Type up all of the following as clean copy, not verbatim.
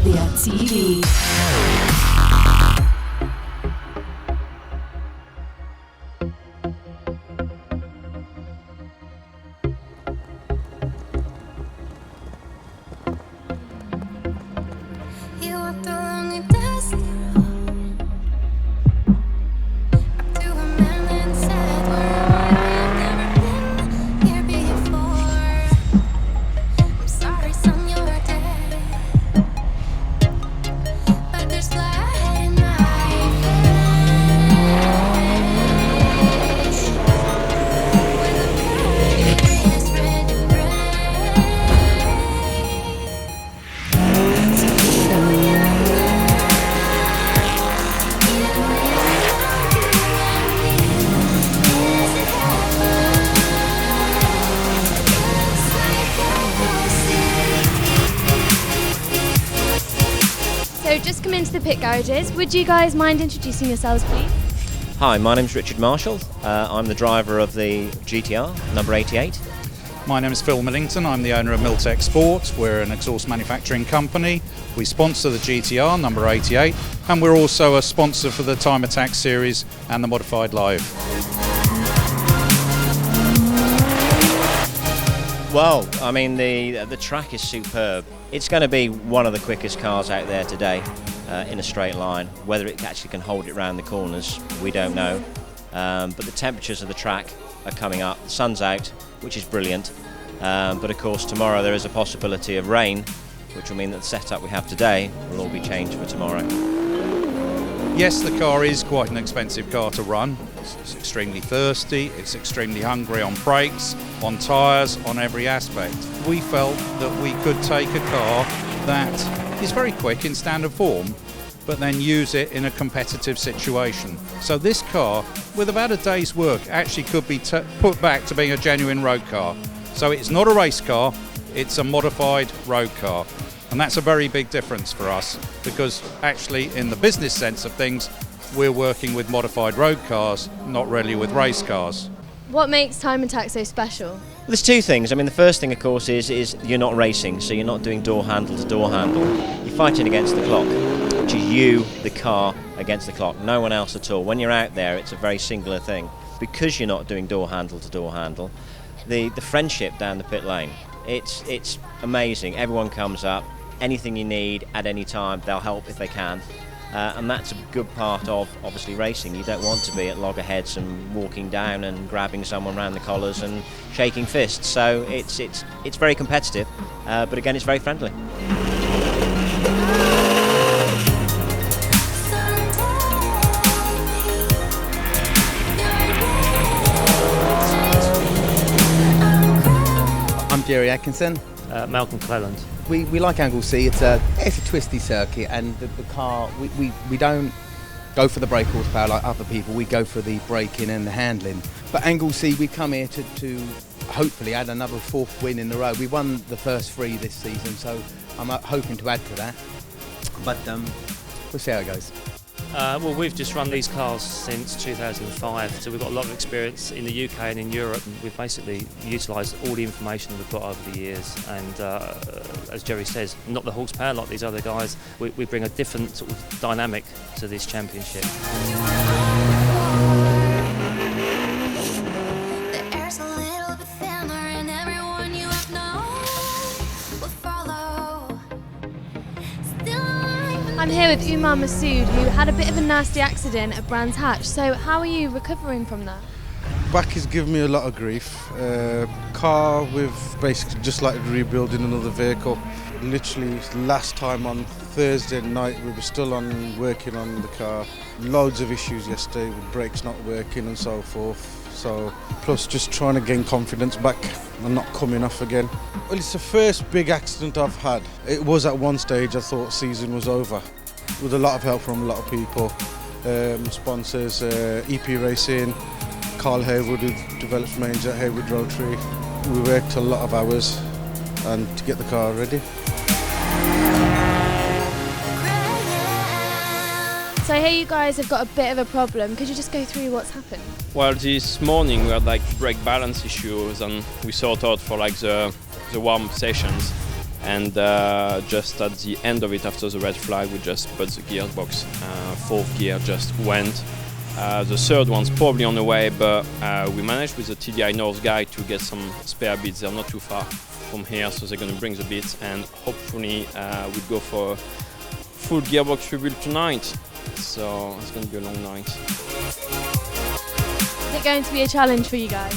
Utopia TV. So just come into the pit garages. Would you guys mind introducing yourselves, please? Hi, my name's Richard Marshall. I'm the driver of the GTR, number 88. My name is Phil Millington. I'm the owner of Miltech Sport. We're an exhaust manufacturing company. We sponsor the GTR, number 88, and we're also a sponsor for the Time Attack series and the Modified Live. Well, I mean, the track is superb. It's going to be one of the quickest cars out there today in a straight line. Whether it actually can hold it round the corners, we don't know. But the temperatures of the track are coming up. The sun's out, which is brilliant. But of course, tomorrow there is a possibility of rain, which will mean that the setup we have today will all be changed for tomorrow. Yes, the car is quite an expensive car to run. It's extremely thirsty, it's extremely hungry on brakes, on tyres, on every aspect. We felt that we could take a car that is very quick in standard form, but then use it in a competitive situation. So this car, with about a day's work, actually could be put back to being a genuine road car. So it's not a race car, it's a modified road car. And that's a very big difference for us, because actually in the business sense of things, we're working with modified road cars, not really with race cars. What makes Time Attack so special? Well, there's two things. I mean, the first thing, of course, is you're not racing, so you're not doing door handle to door handle. You're fighting against the clock, which is you, the car, against the clock, no one else at all. When you're out there, it's a very singular thing. Because you're not doing door handle to door handle, the friendship down the pit lane, it's amazing. Everyone comes up, anything you need at any time, they'll help if they can. And that's a good part of, obviously, racing. You don't want to be at loggerheads and walking down and grabbing someone around the collars and shaking fists. So it's very competitive, but again, it's very friendly. I'm Jerry Atkinson. Malcolm Cleland. We like Anglesey. It's a twisty circuit, and the car, we don't go for the brake horsepower like other people. We go for the braking and the handling. But Anglesey, we come here to hopefully add another fourth win in a row. We won the first three this season, so I'm hoping to add to that. But we'll see how it goes. Well, we've just run these cars since 2005, so we've got a lot of experience in the UK and in Europe, and we've basically utilised all the information we've got over the years. And as Jerry says, not the horsepower like these other guys. We bring a different sort of dynamic to this championship. I'm here with Umar Masood, who had a bit of a nasty accident at Brands Hatch. So how are you recovering from that? Back is giving me a lot of grief. Car with basically just like rebuilding another vehicle. Literally last time on Thursday night we were still working on the car. Loads of issues yesterday with brakes not working and so forth. So plus just trying to gain confidence back and not coming off again. Well, it's the first big accident I've had. It was at one stage I thought season was over. With a lot of help from a lot of people, sponsors, EP Racing, Carl Haywood, who develops mains at Haywood Rotary. We worked a lot of hours and to get the car ready. So I hear you guys have got a bit of a problem. Could you just go through what's happened? Well, this morning we had like brake balance issues, and we sort out for like the warm sessions, and just at the end of it, after the red flag, we just put the gearbox. Fourth gear just went. The third one's probably on the way, but we managed with the TDI North guy to get some spare bits. They're not too far from here, so they're going to bring the bits, and hopefully we'll go for a full gearbox rebuild tonight. So it's going to be a long night. Is it going to be a challenge for you guys?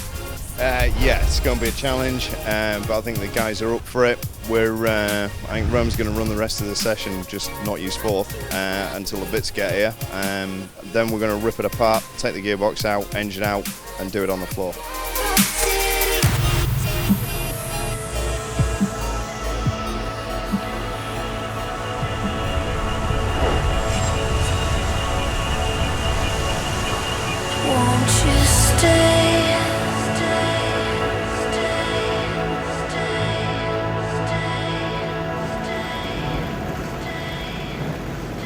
Yeah, it's going to be a challenge, but I think the guys are up for it. I think Rome's going to run the rest of the session, just not use fourth until the bits get here. Then we're going to rip it apart, take the gearbox out, engine out, and do it on the floor. Won't you stay?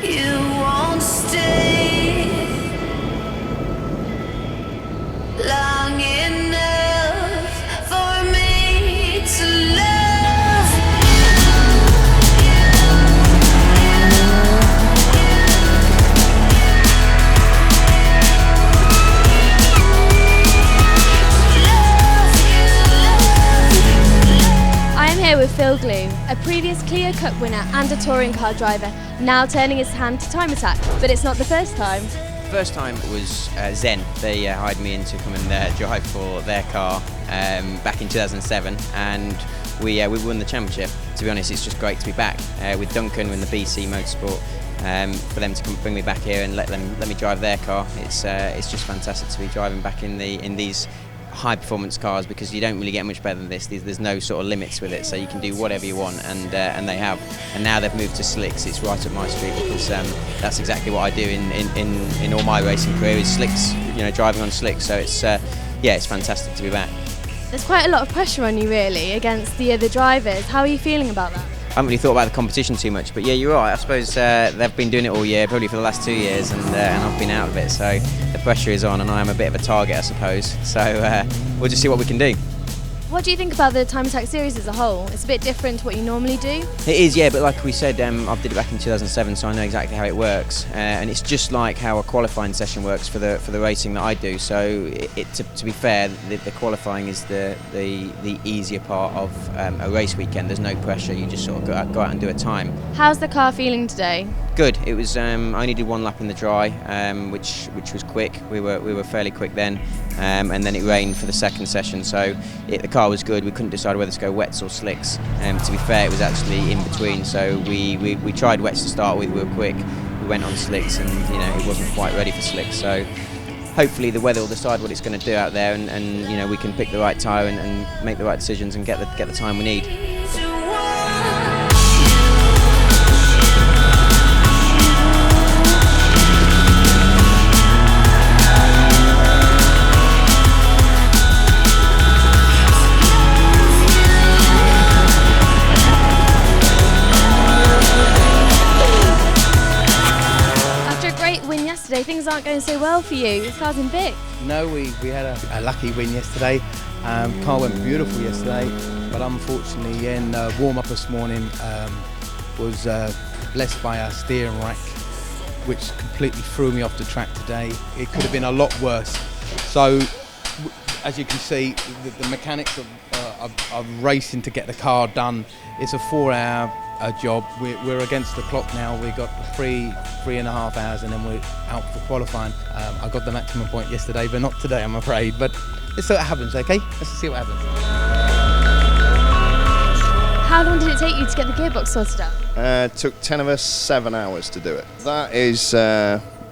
You won't stay long enough for me to love I am here with Phil Glue, a previous Clio Cup winner and a touring car driver, now turning his hand to time attack, but it's not the first time. First time was Zen. They hired me in to come and drive for their car back in 2007, and we won the championship. To be honest, it's just great to be back with Duncan in the BC Motorsport. For them to come bring me back here and let me drive their car, it's just fantastic to be driving back in these high performance cars, because you don't really get much better than this. There's no sort of limits with it, so you can do whatever you want, and they have. And now they've moved to slicks. It's right up my street, because that's exactly what I do in all my racing career, is slicks, driving on slicks. So it's it's fantastic to be back. There's quite a lot of pressure on you really against the other drivers. How are you feeling about that? I haven't really thought about the competition too much, but yeah, you're right. I suppose they've been doing it all year, probably for the last 2 years, and I've been out of it, so the pressure is on, and I am a bit of a target, I suppose. So we'll just see what we can do. What do you think about the Time Attack series as a whole? It's a bit different to what you normally do. It is, yeah, but like we said, I did it back in 2007, so I know exactly how it works, and it's just like how a qualifying session works for the racing that I do. So to be fair, the qualifying is the easier part of a race weekend. There's no pressure. You just sort of go out and do a time. How's the car feeling today? Good. It was. I only did one lap in the dry, which was quick. We were fairly quick then, and then it rained for the second session. So the car was good. We couldn't decide whether to go wets or slicks. To be fair, it was actually in between. So we tried wets to start with. We were quick. We went on slicks, and it wasn't quite ready for slicks. So hopefully the weather will decide what it's going to do out there, and we can pick the right tyre and make the right decisions and get the time we need. Things aren't going so well for you. This car's in bit. No, we had a lucky win yesterday. Car went beautiful yesterday, but unfortunately in warm-up this morning was blessed by our steering rack, which completely threw me off the track today. It could have been a lot worse. So, as you can see, the mechanics of racing to get the car done. It's a 4-hour job. We're against the clock now. We got 3.5 hours, and then we're out for qualifying. I got the maximum point yesterday, but not today, I'm afraid. But let's see what happens, okay? Let's see what happens. How long did it take you to get the gearbox sorted out? It took 10 of us 7 hours to do it. That is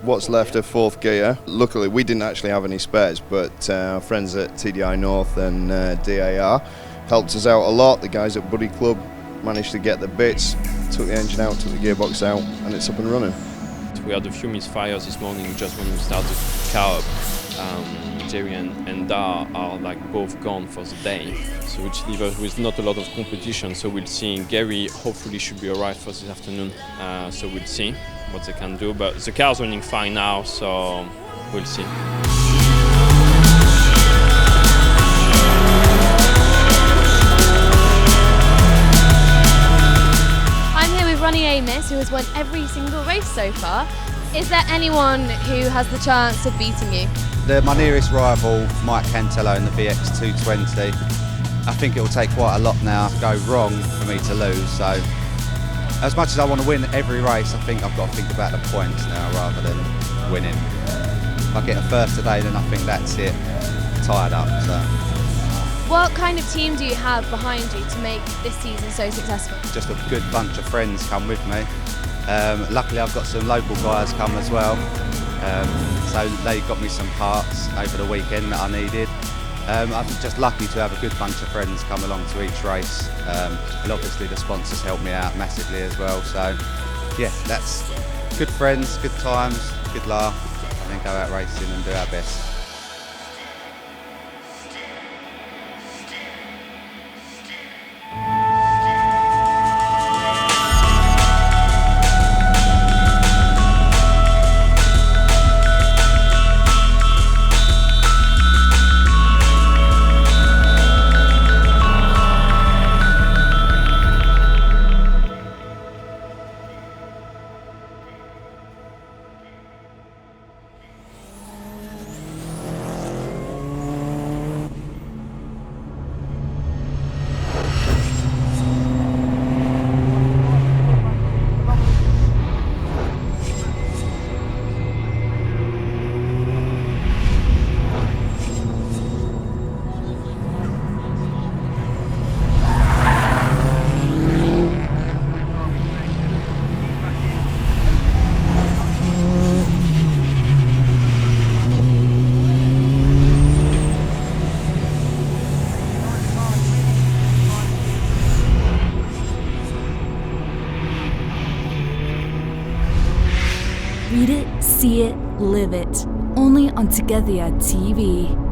what's left of fourth gear. Luckily, we didn't actually have any spares, but our friends at TDI North and DAR helped us out a lot. The guys at Buddy Club managed to get the bits, took the engine out, took the gearbox out, and it's up and running. We had a few misfires this morning just when we started the car up. Jerry and Dar are like both gone for the day, so which leaves us with not a lot of competition. So we'll see. Gary hopefully should be alright for this afternoon, so we'll see what they can do. But the car's running fine now, so we'll see. Amos, who has won every single race so far. Is there anyone who has the chance of beating you? My nearest rival, Mike Cantello in the VX 220. I think it will take quite a lot now to go wrong for me to lose. So, as much as I want to win every race, I think I've got to think about the points now rather than winning. If I get a first today, then I think that's it. Tied up. So. What kind of team do you have behind you to make this season so successful? Just a good bunch of friends come with me. Luckily, I've got some local guys come as well. So they got me some parts over the weekend that I needed. I'm just lucky to have a good bunch of friends come along to each race. And obviously the sponsors help me out massively as well. So yeah, that's good friends, good times, good laugh, and then go out racing and do our best. Read it, see it, live it. Only on Together TV.